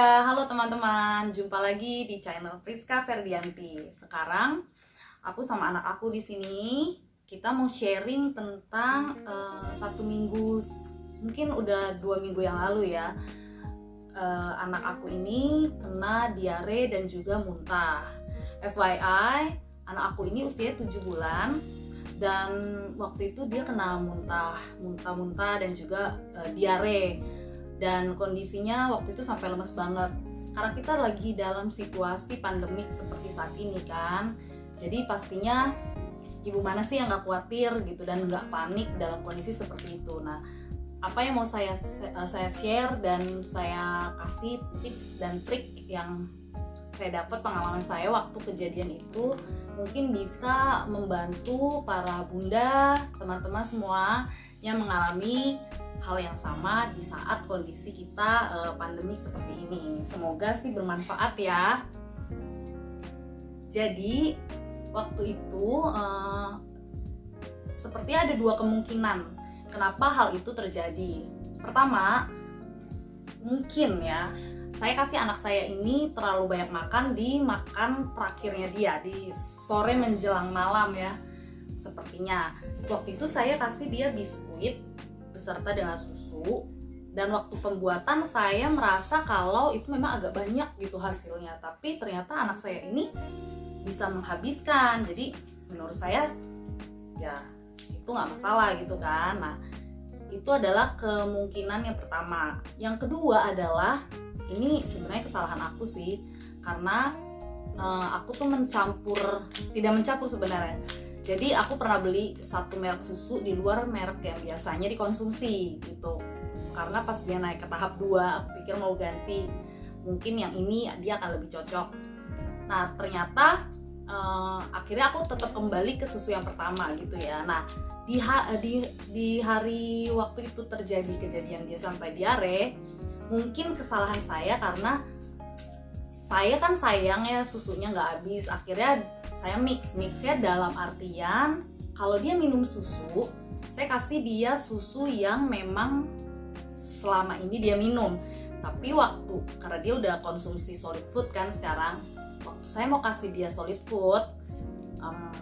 Halo teman-teman, jumpa lagi di channel Friska Ferdianti. Sekarang aku sama anak aku di sini, kita mau sharing tentang 1 minggu, mungkin udah 2 minggu yang lalu ya. Anak aku ini kena diare dan juga muntah. FYI, anak aku ini usia 7 bulan dan waktu itu dia kena muntah dan juga diare. Dan kondisinya waktu itu sampai lemes banget karena kita lagi dalam situasi pandemik seperti saat ini kan. Jadi pastinya ibu mana sih yang gak khawatir gitu dan gak panik dalam kondisi seperti itu. Nah, apa yang mau saya share dan saya kasih tips dan trik yang saya dapat pengalaman saya waktu kejadian itu mungkin bisa membantu para bunda, teman-teman semua yang mengalami hal yang sama di saat kondisi kita pandemik seperti ini. Semoga sih bermanfaat ya. Jadi waktu itu seperti ada 2 kemungkinan kenapa hal itu terjadi. Pertama, mungkin ya saya kasih anak saya ini terlalu banyak makan di makan terakhirnya dia, di sore menjelang malam ya. Sepertinya waktu itu saya kasih dia biskuit beserta dengan susu, dan waktu pembuatan saya merasa kalau itu memang agak banyak gitu hasilnya, tapi ternyata anak saya ini bisa menghabiskan. Jadi menurut saya ya itu nggak masalah gitu kan. Nah, itu adalah kemungkinan yang pertama. Yang kedua adalah ini sebenarnya kesalahan aku sih, karena aku tuh tidak mencampur sebenarnya. Jadi aku pernah beli satu merek susu di luar merek yang biasanya dikonsumsi gitu. Karena pas dia naik ke tahap 2, aku pikir mau ganti, mungkin yang ini dia akan lebih cocok. Nah ternyata akhirnya aku tetap kembali ke susu yang pertama gitu ya. Nah di hari waktu itu terjadi kejadian dia sampai diare, mungkin kesalahan saya karena saya kan sayang ya susunya nggak habis. Akhirnya saya mixnya dalam artian kalau dia minum susu, saya kasih dia susu yang memang selama ini dia minum. Tapi karena dia udah konsumsi solid food kan sekarang, waktu saya mau kasih dia solid food,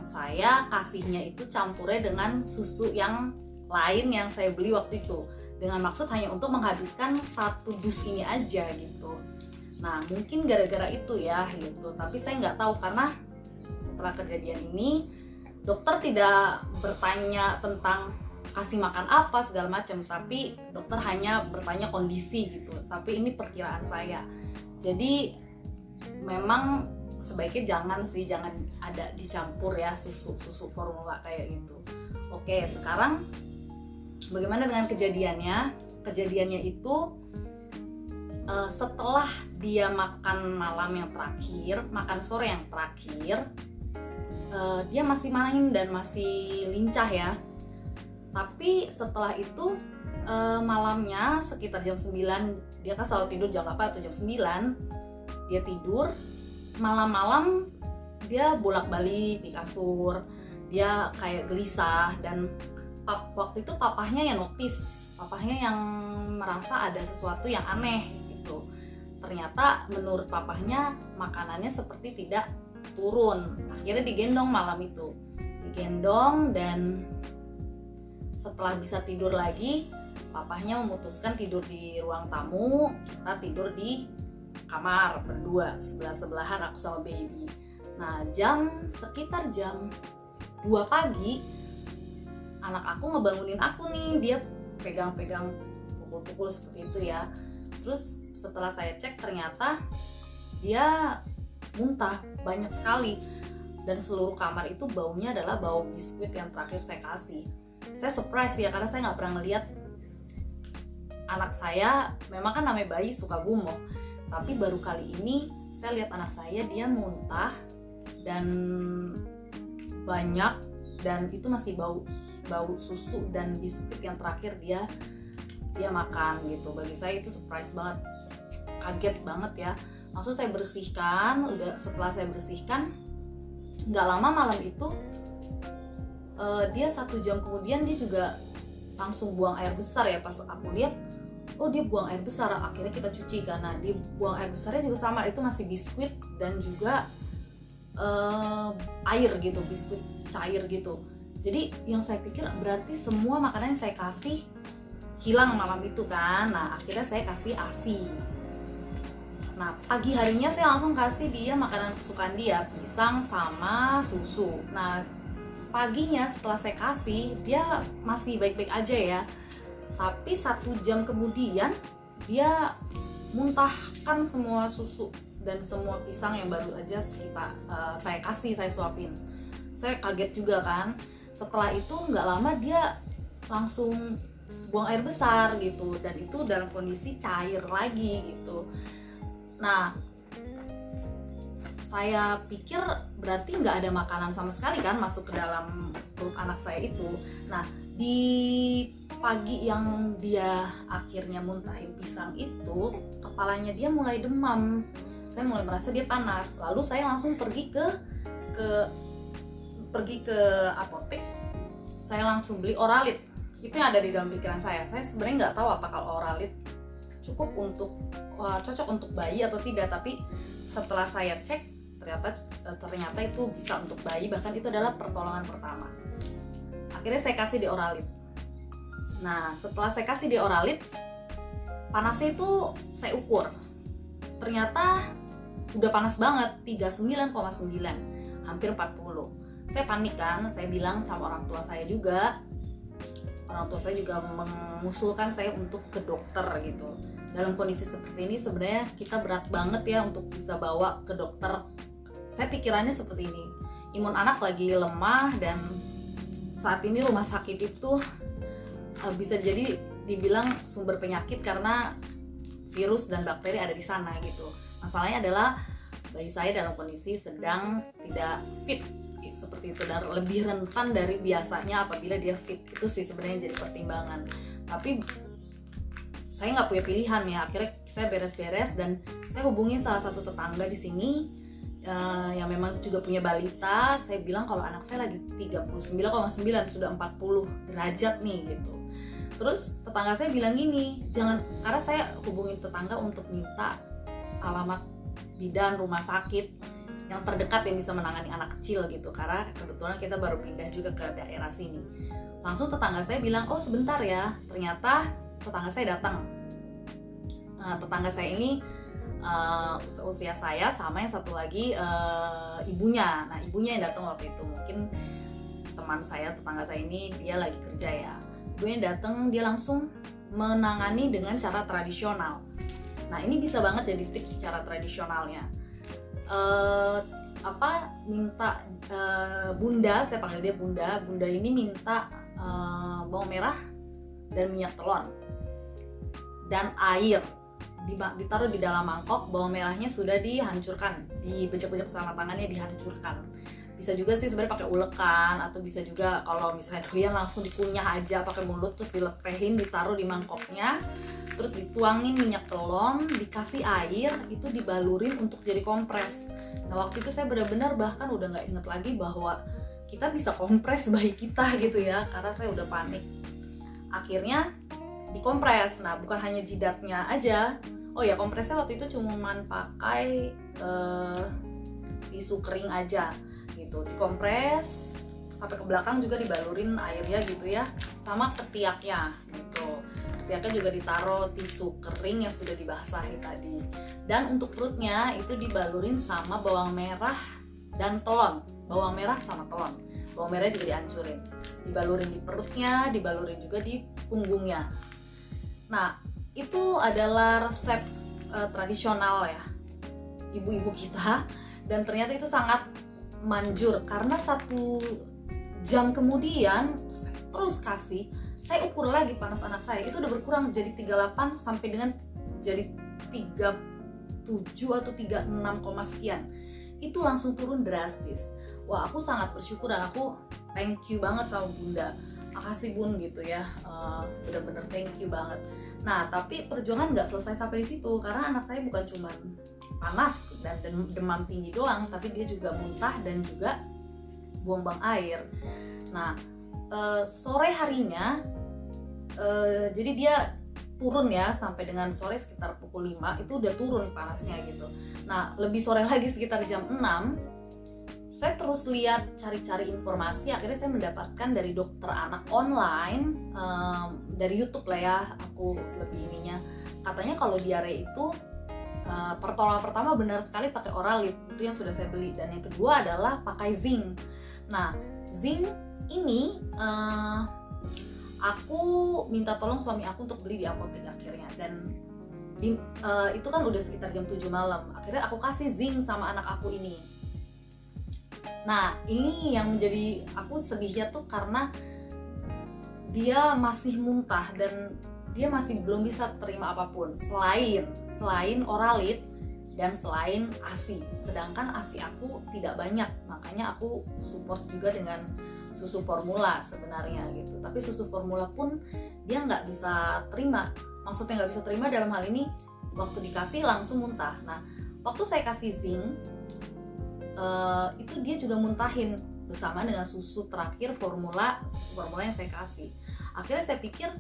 saya kasihnya itu campurnya dengan susu yang lain yang saya beli waktu itu, dengan maksud hanya untuk menghabiskan 1 dus ini aja gitu. Nah mungkin gara-gara itu ya gitu, tapi saya nggak tahu karena setelah kejadian ini dokter tidak bertanya tentang kasih makan apa segala macam, tapi dokter hanya bertanya kondisi gitu. Tapi ini perkiraan saya, jadi memang sebaiknya jangan ada dicampur ya susu formula kayak gitu. Oke, sekarang bagaimana dengan kejadiannya? Kejadiannya itu setelah dia makan malam yang terakhir, makan sore yang terakhir, dia masih main dan masih lincah ya. Tapi setelah itu malamnya sekitar jam 9, dia kan selalu tidur jam 8 atau jam 9, dia tidur. Malam-malam dia bolak-balik di kasur, dia kayak gelisah, dan waktu itu papahnya yang notice, papahnya yang merasa ada sesuatu yang aneh gitu. Ternyata menurut papahnya makanannya seperti tidak turun. Akhirnya digendong malam itu, dan setelah bisa tidur lagi, papahnya memutuskan tidur di ruang tamu, kita tidur di kamar berdua, sebelah-sebelahan aku sama baby. Nah sekitar jam 2 pagi anak aku ngebangunin aku nih, dia pegang-pegang pukul-pukul seperti itu ya. Terus setelah saya cek ternyata dia muntah banyak sekali, dan seluruh kamar itu baunya adalah bau biskuit yang terakhir saya kasih. Saya surprise ya, karena saya nggak pernah ngeliat anak saya, memang kan namanya bayi suka gumoh, tapi baru kali ini saya lihat anak saya dia muntah dan banyak, dan itu masih bau susu dan biskuit yang terakhir dia makan gitu. Bagi saya itu surprise banget, kaget banget ya. Langsung saya bersihkan. Setelah saya bersihkan, nggak lama malam itu dia 1 jam kemudian dia juga langsung buang air besar ya. Pas aku lihat oh dia buang air besar, akhirnya kita cuci. Karena dia buang air besarnya juga sama, itu masih biskuit dan juga air gitu, biskuit cair gitu. Jadi yang saya pikir berarti semua makanan yang saya kasih hilang malam itu kan. Nah akhirnya saya kasih ASI. Nah pagi harinya saya langsung kasih dia makanan kesukaan dia, pisang sama susu. Nah paginya setelah saya kasih, dia masih baik-baik aja ya. Tapi 1 jam kemudian dia muntahkan semua susu dan semua pisang yang baru aja saya kasih, saya suapin. Saya kaget juga kan. Setelah itu nggak lama dia langsung buang air besar gitu, dan itu dalam kondisi cair lagi gitu. Nah saya pikir berarti nggak ada makanan sama sekali kan masuk ke dalam perut anak saya itu. Nah di pagi yang dia akhirnya muntahin pisang itu, kepalanya dia mulai demam. Saya mulai merasa dia panas. Lalu saya langsung pergi ke apotek. Saya langsung beli Oralit. Itu yang ada di dalam pikiran saya. Saya sebenarnya nggak tahu apa kalau Oralit cocok untuk bayi atau tidak. Tapi setelah saya cek, ternyata itu bisa untuk bayi. Bahkan itu adalah pertolongan pertama. Akhirnya saya kasih di Oralit. Nah setelah saya kasih di Oralit, panasnya itu saya ukur. Ternyata udah panas banget, 39,9, hampir 40. Saya panik kan, saya bilang sama orang tua saya juga. Orang tua saya juga mengusulkan saya untuk ke dokter gitu. Dalam kondisi seperti ini sebenarnya kita berat banget ya untuk bisa bawa ke dokter. Saya pikirannya seperti ini, imun anak lagi lemah dan saat ini rumah sakit itu bisa jadi dibilang sumber penyakit karena virus dan bakteri ada di sana gitu. Masalahnya adalah bayi saya dalam kondisi sedang tidak fit seperti itu, dan lebih rentan dari biasanya apabila dia fit. Itu sih sebenarnya jadi pertimbangan. Tapi saya nggak punya pilihan ya. Akhirnya saya beres-beres dan saya hubungi salah satu tetangga di sini yang memang juga punya balita. Saya bilang kalau anak saya lagi 39,9, sudah 40 derajat nih gitu. Terus tetangga saya bilang gini, jangan, karena saya hubungin tetangga untuk minta alamat bidan rumah sakit yang terdekat yang bisa menangani anak kecil gitu, karena kebetulan kita baru pindah juga ke daerah sini. Langsung tetangga saya bilang, oh sebentar ya. Ternyata tetangga saya datang. Tetangga saya ini seusia saya, sama yang satu lagi ibunya. Nah ibunya yang datang waktu itu, mungkin teman saya, tetangga saya ini dia lagi kerja ya. Ibunya datang, dia langsung menangani dengan cara tradisional. Nah ini bisa banget jadi tips cara tradisionalnya. Minta bunda, saya panggil dia bunda. Bunda ini minta bawang merah dan minyak telon dan air ditaruh di dalam mangkok. Bawang merahnya sudah dihancurkan, dibejek-bejek sama tangannya, dihancurkan. Bisa juga sih sebenarnya pakai ulekan, atau bisa juga kalau misalnya doyan langsung dikunyah aja pakai mulut, terus dilepehin, ditaruh di mangkoknya, terus dituangin minyak telon, dikasih air, itu dibalurin untuk jadi kompres. Nah waktu itu saya benar-benar bahkan udah nggak inget lagi bahwa kita bisa kompres bayi kita gitu ya, karena saya udah panik. Akhirnya dikompres. Nah bukan hanya jidatnya aja, oh ya kompresnya waktu itu cuman pakai tisu kering aja gitu, dikompres sampai ke belakang, juga dibalurin airnya gitu ya, sama ketiaknya gitu. Ketiaknya juga ditaruh tisu kering yang sudah dibasahi tadi. Dan untuk perutnya itu dibalurin sama bawang merah dan telon. Bawang merah sama telon. Bawang merah juga dihancurin. Dibalurin di perutnya, dibalurin juga di punggungnya. Nah, itu adalah resep tradisional ya ibu-ibu kita, dan ternyata itu sangat manjur karena 1 jam kemudian terus kasih, saya ukur lagi panas anak saya itu udah berkurang jadi 38 sampai dengan jadi 37 atau 36, sekian. Itu langsung turun drastis. Wah aku sangat bersyukur dan aku thank you banget sama bunda. Makasih bun gitu ya, bener-bener thank you banget. Nah tapi perjuangan nggak selesai sampai di situ, karena anak saya bukan cuma panas dan demam tinggi doang, tapi dia juga muntah dan juga buang air. Nah sore harinya jadi dia turun ya, sampai dengan sore sekitar pukul 5 itu udah turun panasnya gitu. Nah lebih sore lagi sekitar jam 6 saya terus lihat cari-cari informasi, akhirnya saya mendapatkan dari dokter anak online, dari YouTube lah ya, aku lebih ininya. Katanya kalau diare itu pertolongan pertama benar sekali pakai Oralit, itu yang sudah saya beli. Dan yang kedua adalah pakai zinc. Nah zinc ini aku minta tolong suami aku untuk beli di apotek akhirnya, dan itu kan udah sekitar jam 7 malam. Akhirnya aku kasih zinc sama anak aku ini. Nah ini yang menjadi aku sedihnya tuh karena dia masih muntah dan dia masih belum bisa terima apapun selain Oralit dan selain ASI. Sedangkan ASI aku tidak banyak, makanya aku support juga dengan susu formula sebenarnya gitu. Tapi susu formula pun dia nggak bisa terima. Maksudnya nggak bisa terima dalam hal ini waktu dikasih langsung muntah. Nah waktu saya kasih zinc itu dia juga muntahin bersama dengan susu terakhir susu formula yang saya kasih. Akhirnya saya pikir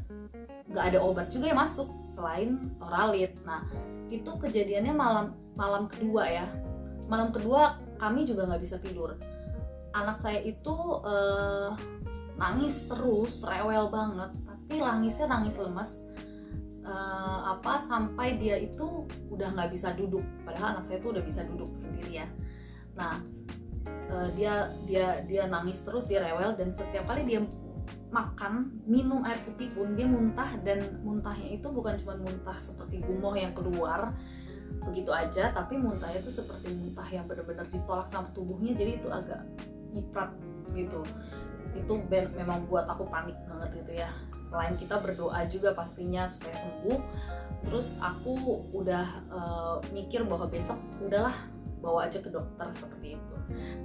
nggak ada obat juga yang masuk selain Oralit. Nah itu kejadiannya malam kedua ya. Malam kedua kami juga nggak bisa tidur. Anak saya itu nangis terus, rewel banget, tapi nangisnya nangis lemes. Sampai dia itu udah nggak bisa duduk, padahal anak saya itu udah bisa duduk sendiri ya. Nah dia nangis terus, dia rewel, dan setiap kali dia makan, minum air putih pun dia muntah, dan muntahnya itu bukan cuma muntah seperti gumoh yang keluar begitu aja, tapi muntahnya itu seperti muntah yang benar-benar ditolak sama tubuhnya, jadi itu agak nyiprat gitu. Itu memang buat aku panik banget gitu ya. Selain kita berdoa juga pastinya supaya sembuh, terus aku udah mikir bahwa besok udahlah bawa aja ke dokter seperti itu.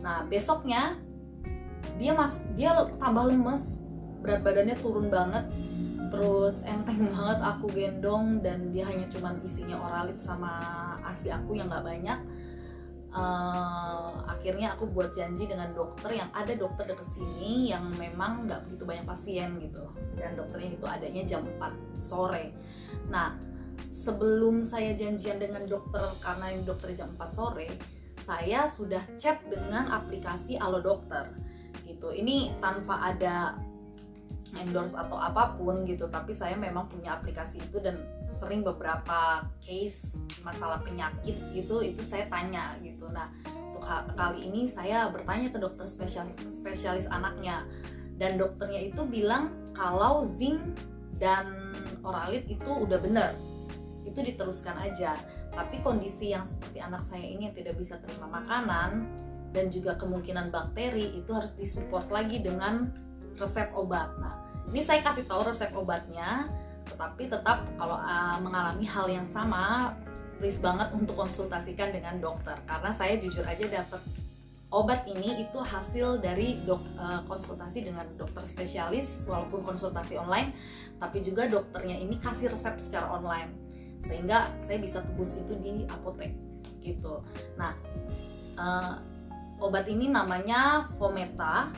Nah besoknya dia tambah lemes, berat badannya turun banget, terus enteng banget aku gendong, dan dia hanya cuman isinya Oralit sama ASI aku yang nggak banyak. Akhirnya aku buat janji dengan dokter, yang ada dokter dekat sini yang memang nggak begitu banyak pasien gitu, dan dokternya itu adanya jam 4 sore. Nah sebelum saya janjian dengan dokter, karena ini dokternya jam 4 sore, saya sudah chat dengan aplikasi Alo Dokter gitu. Ini tanpa ada endorse atau apapun gitu, tapi saya memang punya aplikasi itu, dan sering beberapa case masalah penyakit gitu itu saya tanya gitu. Nah untuk kali ini saya bertanya ke dokter spesialis anaknya, dan dokternya itu bilang kalau zinc dan Oralit itu udah bener, itu diteruskan aja. Tapi kondisi yang seperti anak saya ini yang tidak bisa terima makanan dan juga kemungkinan bakteri, itu harus disupport lagi dengan resep obat. Nah ini saya kasih tahu resep obatnya, tetapi tetap kalau mengalami hal yang sama, please banget untuk konsultasikan dengan dokter, karena saya jujur aja dapat obat ini itu hasil dari konsultasi dengan dokter spesialis, walaupun konsultasi online, tapi juga dokternya ini kasih resep secara online, sehingga saya bisa tebus itu di apotek gitu. Nah obat ini namanya Fometa.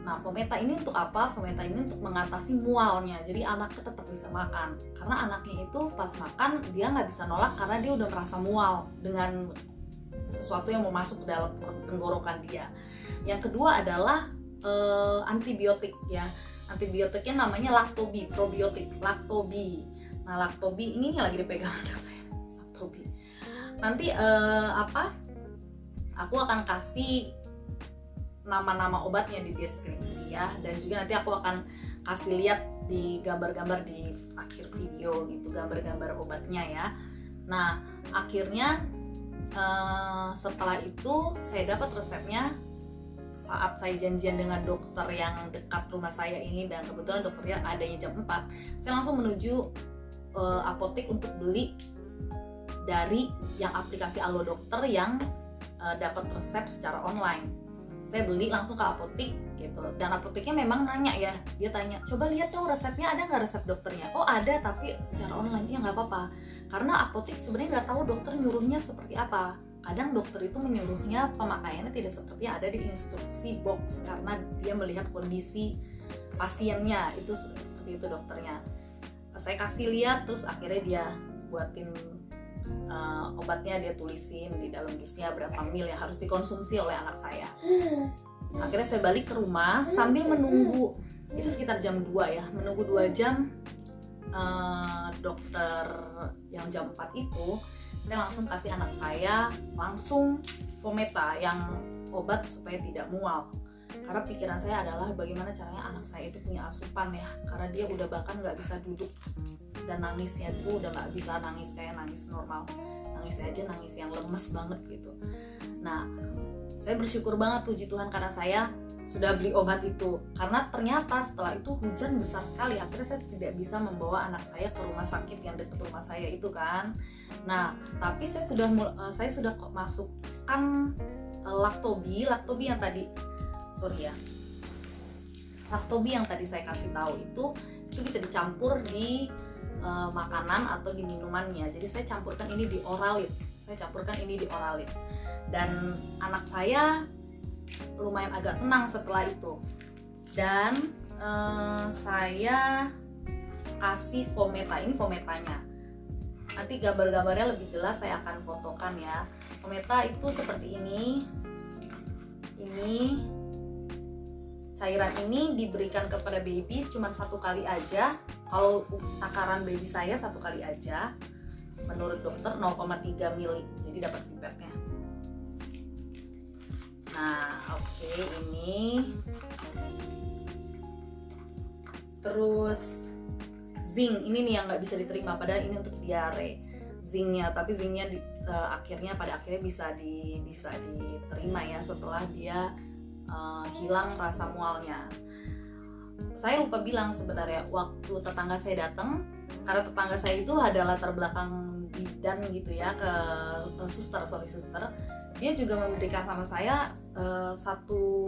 Nah Fometa ini untuk apa? Fometa ini untuk mengatasi mualnya, jadi anaknya tetap bisa makan, karena anaknya itu pas makan dia nggak bisa nolak karena dia udah merasa mual dengan sesuatu yang mau masuk ke dalam tenggorokan dia. Yang kedua adalah antibiotik ya. Antibiotiknya namanya Lactobi, probiotik Lactobi. Nah Lactobi ini lagi dipegang anak saya, Lactobi. Nanti aku akan kasih nama-nama obatnya di deskripsi ya, dan juga nanti aku akan kasih lihat di gambar-gambar di akhir video gitu, gambar-gambar obatnya ya. Nah akhirnya setelah itu saya dapat resepnya saat saya janjian dengan dokter yang dekat rumah saya ini, dan kebetulan dokternya adanya jam 4. Saya langsung menuju apotek untuk beli dari yang aplikasi Alo Dokter yang dapat resep secara online. Saya beli langsung ke apotek gitu, dan apoteknya memang nanya ya, dia tanya, coba lihat dong resepnya, ada nggak resep dokternya? Oh ada, tapi secara online. Ya nggak apa-apa, karena apotek sebenarnya nggak tahu dokter nyuruhnya seperti apa. Kadang dokter itu menyuruhnya pemakaiannya tidak seperti yang ada di instruksi box, karena dia melihat kondisi pasiennya, itu seperti itu dokternya. saya kasih lihat, terus akhirnya dia buatin obatnya, dia tulisin di dalam dusnya berapa mil yang harus dikonsumsi oleh anak saya. Akhirnya saya balik ke rumah sambil menunggu, itu sekitar jam 2 ya, menunggu 2 jam dokter yang jam 4 itu. Saya langsung kasih anak saya langsung Fometa, yang obat supaya tidak mual. Karena pikiran saya adalah bagaimana caranya anak saya itu punya asupan ya, karena dia udah bahkan nggak bisa duduk, dan nangisnya itu udah nggak bisa nangis kayak nangis normal, nangis aja nangis yang lemes banget gitu. Nah, saya bersyukur banget, puji Tuhan, karena saya sudah beli obat itu, karena ternyata setelah itu hujan besar sekali. Akhirnya saya tidak bisa membawa anak saya ke rumah sakit yang dekat rumah saya itu kan. Nah, tapi saya sudah masukkan Lactobi yang tadi, Lactobi yang tadi saya kasih tahu itu bisa dicampur di makanan atau di minumannya. Jadi saya campurkan ini di Oralit. Dan anak saya lumayan agak tenang setelah itu. Dan saya kasih Fometa, ini Fometanya. Nanti gambar-gambarnya lebih jelas saya akan fotokan ya. Fometa itu seperti ini. Cairan ini diberikan kepada baby cuma 1 kali aja. Kalau takaran baby saya 1 kali aja. Menurut dokter 0,3 mili, jadi dapat pipetnya. Nah, oke, ini. Terus zinc, ini nih yang nggak bisa diterima, padahal ini untuk diare. Zincnya, tapi zincnya pada akhirnya bisa diterima ya setelah dia hilang rasa mualnya. Saya lupa bilang sebenarnya, waktu tetangga saya datang, karena tetangga saya itu ada latar belakang bidan gitu ya, ke suster, dia juga memberikan sama saya satu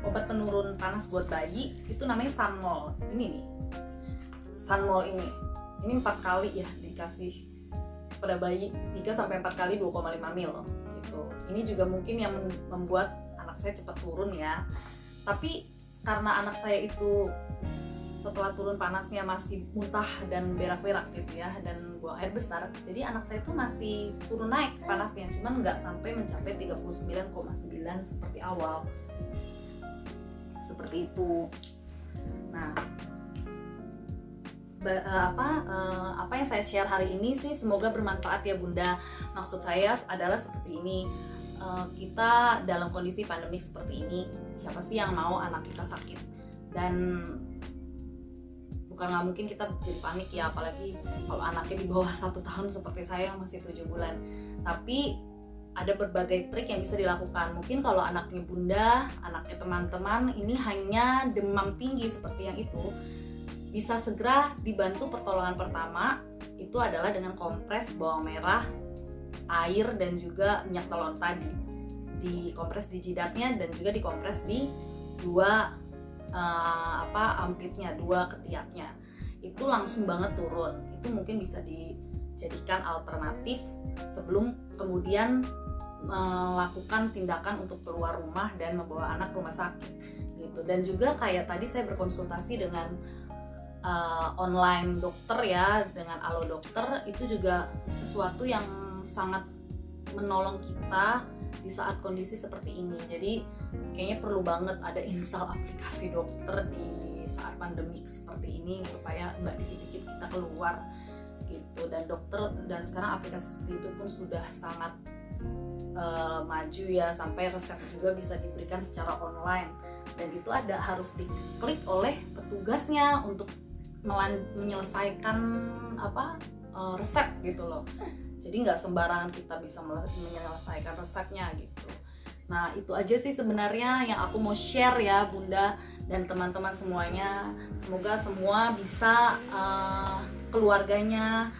obat penurun panas buat bayi, itu namanya Sanmol. Ini nih, Sanmol ini 4 kali ya dikasih pada bayi, 3-4 kali 2,5 mil gitu. Ini juga mungkin yang membuat anak saya cepat turun ya. Tapi karena anak saya itu setelah turun panasnya masih muntah dan berak-berak gitu ya, dan buang air besar, jadi anak saya itu masih turun naik panasnya, cuman nggak sampai mencapai 39,9 seperti awal. Seperti itu. Nah, apa yang saya share hari ini sih semoga bermanfaat ya Bunda. Maksud saya adalah seperti ini, kita dalam kondisi pandemik seperti ini, siapa sih yang mau anak kita sakit? Dan bukan nggak mungkin kita jadi panik ya, apalagi kalau anaknya di bawah 1 tahun seperti saya yang masih 7 bulan. Tapi ada berbagai trik yang bisa dilakukan. Mungkin kalau anaknya Bunda, anaknya teman-teman ini hanya demam tinggi seperti yang itu, bisa segera dibantu pertolongan pertama itu adalah dengan kompres bawang merah, air, dan juga minyak telon tadi. Dikompres di jidatnya dan juga dikompres di dua ampitnya, 2 ketiaknya. Itu langsung banget turun. Itu mungkin bisa dijadikan alternatif sebelum kemudian melakukan tindakan untuk keluar rumah dan membawa anak ke rumah sakit gitu. Dan juga kayak tadi saya berkonsultasi dengan online dokter ya, dengan Alo Dokter, itu juga sesuatu yang sangat menolong kita di saat kondisi seperti ini. Jadi kayaknya perlu banget ada install aplikasi dokter di saat pandemik seperti ini supaya nggak dikit-dikit kita keluar gitu. Dan sekarang aplikasi seperti itu pun sudah sangat maju ya, sampai resep juga bisa diberikan secara online, dan itu harus diklik oleh petugasnya untuk menyelesaikan resep gitu loh. Jadi nggak sembarangan kita bisa menyelesaikan resepnya gitu. Nah, itu aja sih sebenarnya yang aku mau share ya Bunda dan teman-teman semuanya. Semoga semua bisa keluarganya,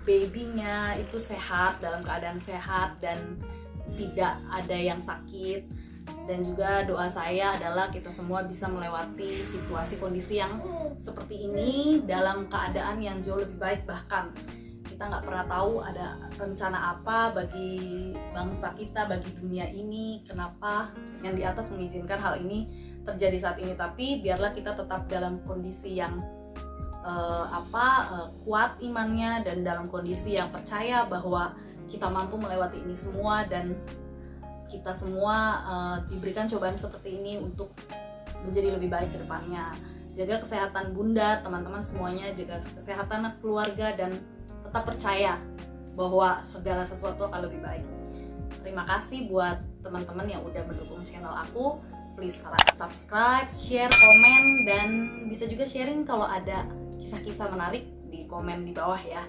babynya itu sehat, dalam keadaan sehat dan tidak ada yang sakit. Dan juga doa saya adalah kita semua bisa melewati situasi kondisi yang seperti ini dalam keadaan yang jauh lebih baik. Bahkan kita nggak pernah tahu ada rencana apa bagi bangsa kita, bagi dunia ini, kenapa yang di atas mengizinkan hal ini terjadi saat ini. Tapi biarlah kita tetap dalam kondisi yang kuat imannya dan dalam kondisi yang percaya bahwa kita mampu melewati ini semua, dan kita semua diberikan cobaan seperti ini untuk menjadi lebih baik ke depannya. Jaga kesehatan bunda, teman-teman semuanya, jaga kesehatan keluarga, dan tetap percaya bahwa segala sesuatu akan lebih baik. Terima kasih buat teman-teman yang udah mendukung channel aku. Please subscribe, share, komen, dan bisa juga sharing kalau ada kisah-kisah menarik di komen di bawah ya.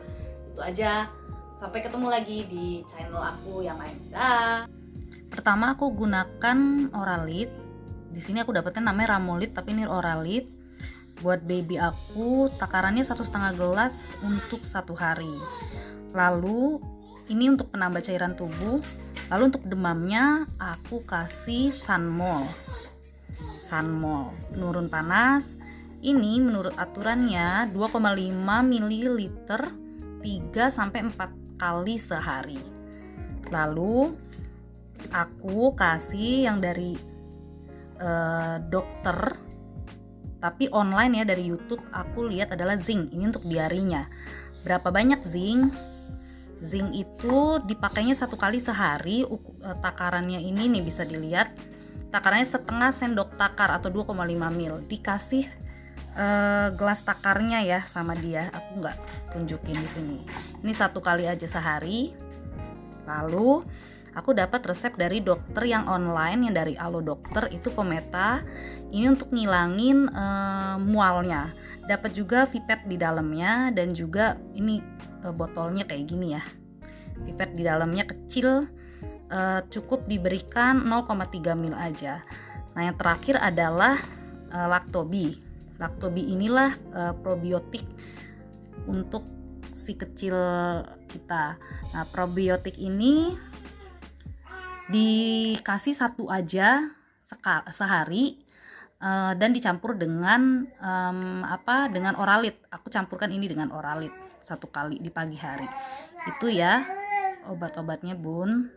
Itu aja. Sampai ketemu lagi di channel aku yang lain. Dah. Pertama aku gunakan Oralit. Di sini aku dapetnya namanya Ramolit, tapi ini Oralit. Buat baby aku takarannya 1,5 gelas untuk 1 hari. Lalu ini untuk penambah cairan tubuh. Lalu untuk demamnya aku kasih Sunmol penurun panas. Ini menurut aturannya 2,5 ml 3-4 kali sehari. Lalu aku kasih yang dari dokter, tapi online ya, dari YouTube aku lihat adalah zinc. Ini untuk diarinya. Berapa banyak zinc? Zinc itu dipakainya 1 kali sehari. Takarannya ini nih bisa dilihat. Takarannya setengah sendok takar atau 2,5 ml. Dikasih gelas takarnya ya sama dia. Aku nggak tunjukin di sini. Ini 1 kali aja sehari. Lalu aku dapat resep dari dokter yang online, yang dari Alo Dokter, itu Fometa. Ini untuk ngilangin mualnya. Dapat juga pipet di dalamnya, dan juga ini botolnya kayak gini ya. Pipet di dalamnya kecil, cukup diberikan 0,3 ml aja. Nah, yang terakhir adalah Lactobi. Lactobi inilah probiotik untuk si kecil kita. Nah, probiotik ini dikasih 1 aja sehari, dan dicampur dengan dengan Oralit. Aku campurkan ini dengan Oralit 1 kali di pagi hari. Itu ya obat-obatnya bun.